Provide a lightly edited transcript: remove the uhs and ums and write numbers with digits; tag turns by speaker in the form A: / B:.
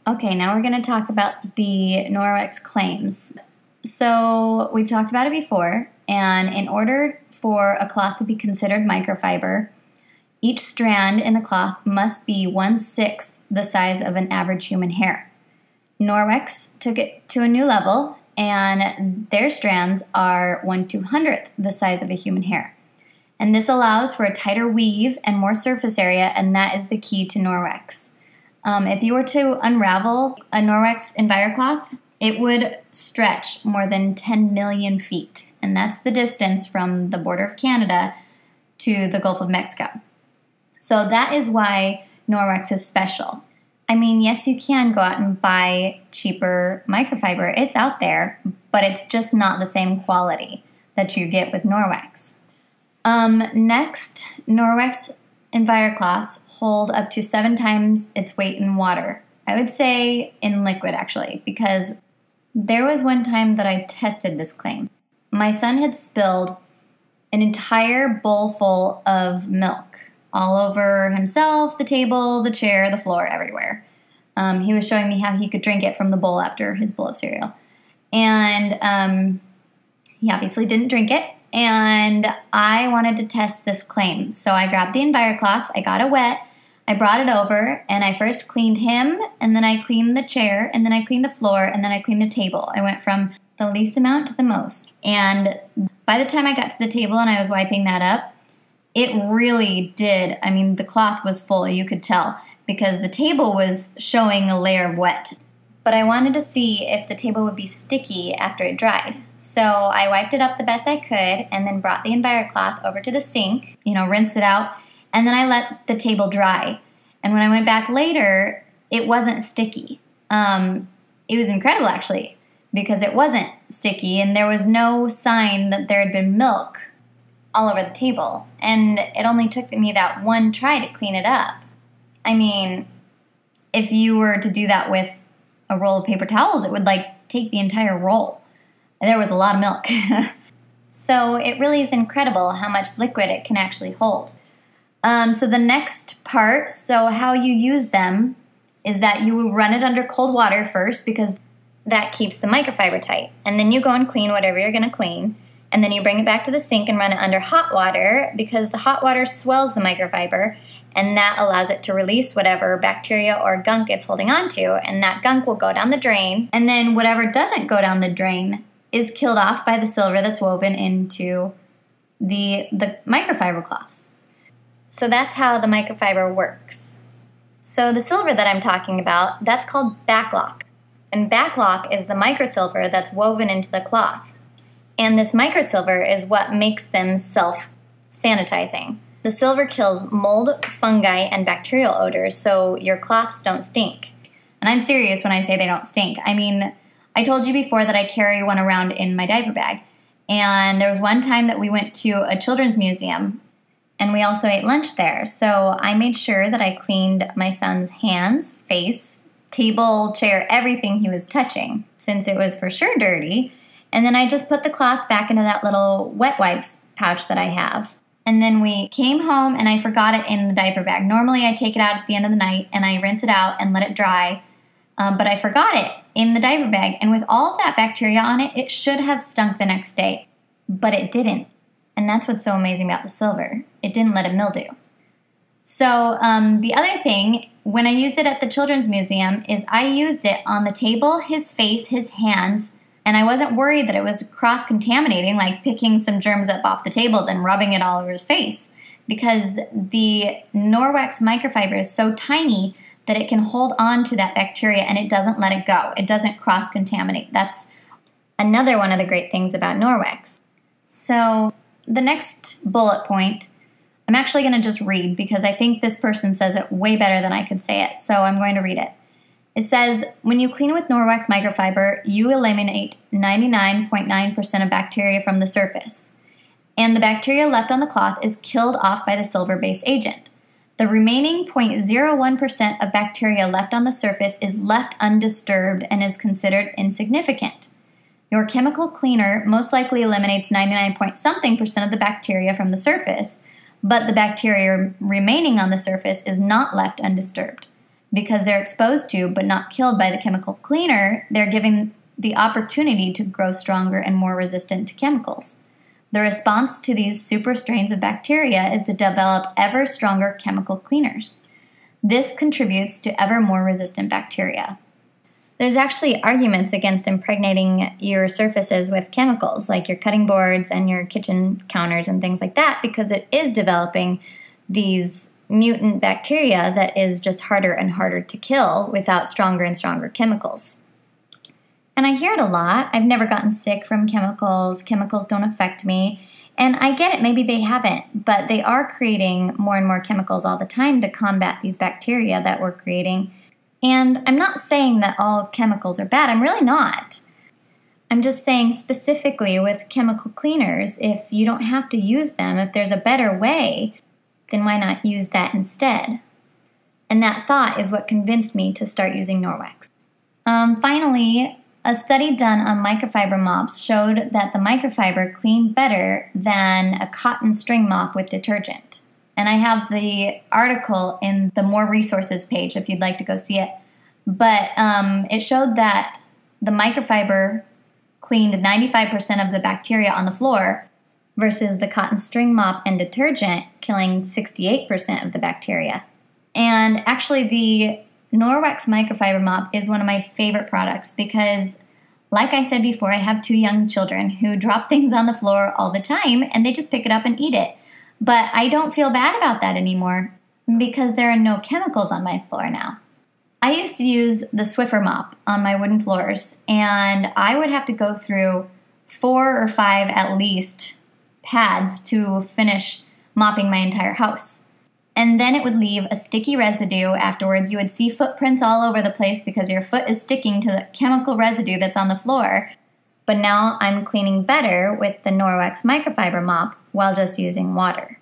A: Okay, now we're going to talk about the NorwexClaims. So we've talked about it before, and in order for a cloth to be considered microfiber, each strand in the cloth must be 1/6 the size of an average human hair. Norwex took it to a new level, and their strands are 1/200th the size of a human hair. And this allows for a tighter weave and more surface area, and that is the key to Norwex. If you were to unravel a Norwex EnviroCloth, it would stretch more than 10 million feet, and that's the distance from the border of Canada to the Gulf of Mexico. So that is why Norwex is special. I mean, yes, you can go out and buy cheaper microfiber. It's out there, but it's just not the same quality that you get with Norwex. Next, Norwex EnviroCloths hold up to 7 times its weight in water. I would say in liquid, actually, because there was one time that I tested this claim. My son had spilled an entire bowl full of milk all over himself, the table, the chair, the floor, everywhere. He was showing me how he could drink it from the bowl after his bowl of cereal. And he obviously didn't drink it. And I wanted to test this claim. So I grabbed the EnviroCloth, I got it wet, I brought it over, and I first cleaned him, and then I cleaned the chair, and then I cleaned the floor, and then I cleaned the table. I went from the least amount to the most. And by the time I got to the table and I was wiping that up, it really did. I mean, the cloth was full, you could tell, because the table was showing a layer of wet. But I wanted to see if the table would be sticky after it dried. So I wiped it up the best I could and then brought the EnviroCloth over to the sink, rinsed it out, and then I let the table dry. And when I went back later, it wasn't sticky. It was incredible, actually, because it wasn't sticky and there was no sign that there had been milk all over the table. And it only took me that one try to clean it up. I mean, if you were to do that with a roll of paper towels, it would take the entire roll. And there was a lot of milk. So it really is incredible how much liquid it can actually hold. So the next part, so how you use them, is that you run it under cold water first because that keeps the microfiber tight. And then you go and clean whatever you're going to clean. And then you bring it back to the sink and run it under hot water because the hot water swells the microfiber, and that allows it to release whatever bacteria or gunk it's holding on to, and that gunk will go down the drain, and then whatever doesn't go down the drain is killed off by the silver that's woven into the microfiber cloths. So that's how the microfiber works. So the silver that I'm talking about, that's called backlock. And backlock is the microsilver that's woven into the cloth. And this microsilver is what makes them self-sanitizing. The silver kills mold, fungi, and bacterial odors, so your cloths don't stink. And I'm serious when I say they don't stink. I mean, I told you before that I carry one around in my diaper bag. And there was one time that we went to a children's museum, and we also ate lunch there. So I made sure that I cleaned my son's hands, face, table, chair, everything he was touching, since it was for sure dirty. And then I just put the cloth back into that little wet wipes pouch that I have. And then we came home and I forgot it in the diaper bag. Normally I take it out at the end of the night and I rinse it out and let it dry. But I forgot it in the diaper bag. And with all of that bacteria on it, it should have stunk the next day. But it didn't. And that's what's so amazing about the silver. It didn't let it mildew. So the other thing, when I used it at the Children's Museum, is I used it on the table, his face, his hands, and I wasn't worried that it was cross-contaminating, like picking some germs up off the table, then rubbing it all over his face, because the Norwex microfiber is so tiny that it can hold on to that bacteria and it doesn't let it go. It doesn't cross-contaminate. That's another one of the great things about Norwex. So the next bullet point, I'm actually going to just read because I think this person says it way better than I could say it, so I'm going to read it. It says, when you clean with Norwex microfiber, you eliminate 99.9% of bacteria from the surface, and the bacteria left on the cloth is killed off by the silver-based agent. The remaining 0.01% of bacteria left on the surface is left undisturbed and is considered insignificant. Your chemical cleaner most likely eliminates 99-point-something% of the bacteria from the surface, but the bacteria remaining on the surface is not left undisturbed. because they're exposed to but not killed by the chemical cleaner, they're given the opportunity to grow stronger and more resistant to chemicals. The response to these super strains of bacteria is to develop ever stronger chemical cleaners. This contributes to ever more resistant bacteria. There's actually arguments against impregnating your surfaces with chemicals, like your cutting boards and your kitchen counters and things like that, because it is developing these mutant bacteria that is just harder and harder to kill without stronger and stronger chemicals. And I hear it a lot. I've never gotten sick from chemicals. Chemicals don't affect me. And I get it, maybe they haven't, but they are creating more and more chemicals all the time to combat these bacteria that we're creating. And I'm not saying that all chemicals are bad. I'm really not. I'm just saying specifically with chemical cleaners, if you don't have to use them, if there's a better way, then why not use that instead? And that thought is what convinced me to start using Norwex. Finally, a study done on microfiber mops showed that the microfiber cleaned better than a cotton string mop with detergent. And I have the article in the More Resources page if you'd like to go see it. But it showed that the microfiber cleaned 95% of the bacteria on the floor versus the cotton string mop and detergent killing 68% of the bacteria. And actually the Norwex microfiber mop is one of my favorite products because, like I said before, I have 2 young children who drop things on the floor all the time and they just pick it up and eat it. But I don't feel bad about that anymore because there are no chemicals on my floor now. I used to use the Swiffer mop on my wooden floors, and I would have to go through 4 or 5 at least pads to finish mopping my entire house. And then it would leave a sticky residue afterwards. You would see footprints all over the place because your foot is sticking to the chemical residue that's on the floor. But now I'm cleaning better with the Norwex microfiber mop while just using water.